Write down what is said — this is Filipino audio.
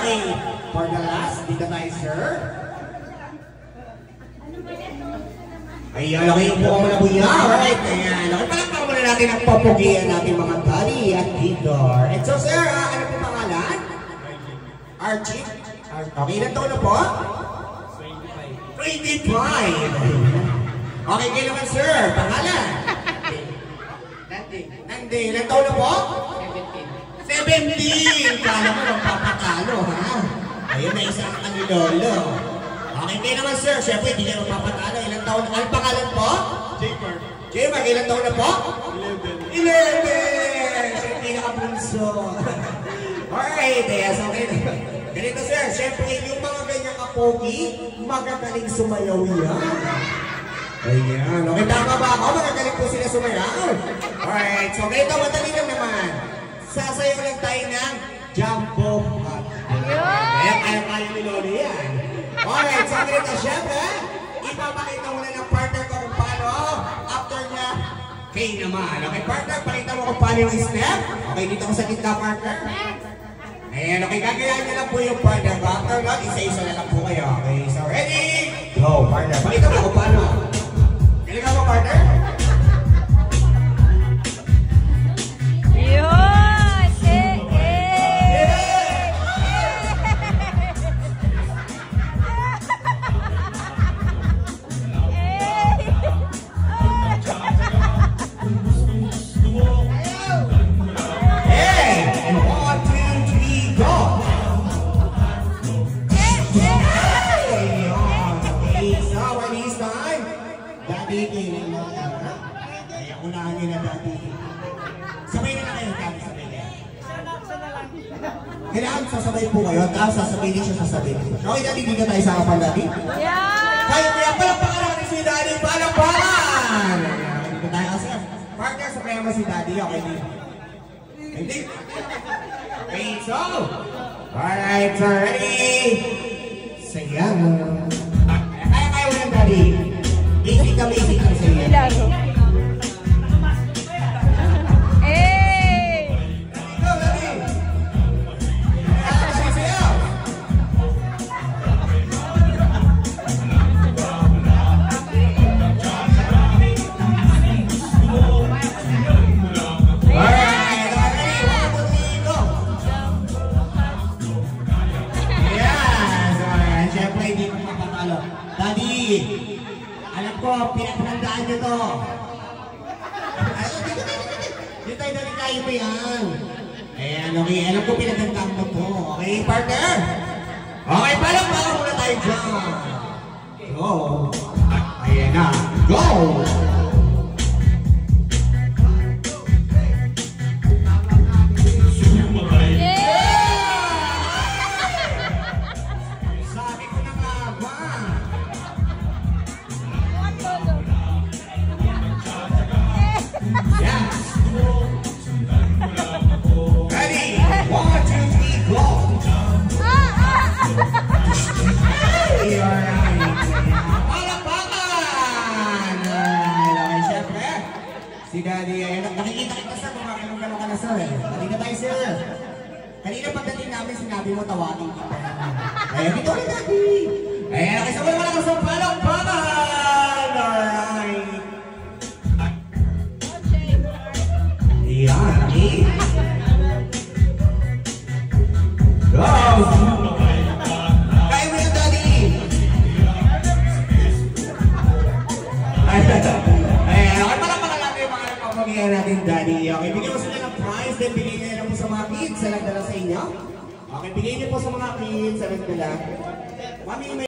Okay, for the last, dito tayo, sir. Ayan, okay po muna po niya. Alright, ayan. Okay, palakpakan muna natin ang papugian natin mga daddy at Tidor. And so, sir, ano po pangalan? Archie. Okay, ilan taon na po? 25. 25. Okay, kayo naman, sir. Pangalan? Nandi. Ilan taon na po? 17. Kala mo magpapatalo, ha? Ayun, may isang kanilolo. Okay, kayo naman, sir. Siyempre, hindi kayo magpapatalo. Ilang taon? Anong pangalan po? J-Mark. J-Mark, ilang taon na po? 11. Siyempre, pinakabunso. Alright, yes, okay. Ganito, sir. Siyempre, yung mga ganyang kapogi, magagaling sumayaw yan. Ayan. Okay, tama ba ako? Magagaling po sila sumayaw. Alright, so ganito, madali lang naman. Sasayaw lang tayo ng jumbo hop. Kaya ni Lolo yan. Alright, so ganito, syempre, ipapakita mo na ng partner ko kung paano. After niya, kayo naman. Okay, partner, pakita mo kung paano yung step. Okay, dito ko sa gitna, partner. Ayan, okay, gagayahin niyo lang po yung partner. After that, isa-isa na lang po kayo. Okay, so ready? Go, partner. Pakita mo kung paano. Galing mo, partner? Kailangan sasabay po kayo, tapos sasabay din siya sasabihin. Okay, Daddy, hindi ka tayo sa kapal, Daddy? Yeah! Kaya palakpakan natin si Daddy, palakpakan! Okay, dito tayo kasi. Partner, sabayan mo si Daddy, okay, hindi? Okay, so, alright, so ready? Sayang. Kaya mo lang, Daddy. Basic ka sa'yo. Daddy, alam ko, pinagpandaan nyo to. Dito tayo, Daddy, kayo pa yan. Ayan, okay, alam ko pinagpandaan mo to. Okay, partner? Okay, palakpakan muna tayo dyan. Go. Ayan na, go! Si Daddy, ayun, nakikita kita sa kumakalong-kalong ka na, sir. Kanina tayo, sir. Kanina pagdating namin, sinabi mo tawagin kita. Ayun, dito ulit, Daddy. Ayun, nakisama naman ako sa palakpakan. Alright. Ayan, okay. Go! Kaya mo yun, Daddy. Ayan, okay, pagkakaya natin, Daddy. Okay, bigyan mo sila ng prize, then bigyan nyo lang po sa mga kids sa nagdala sa inyo. Okay, bigyan nyo po sa mga kids sa nagdala. Mami,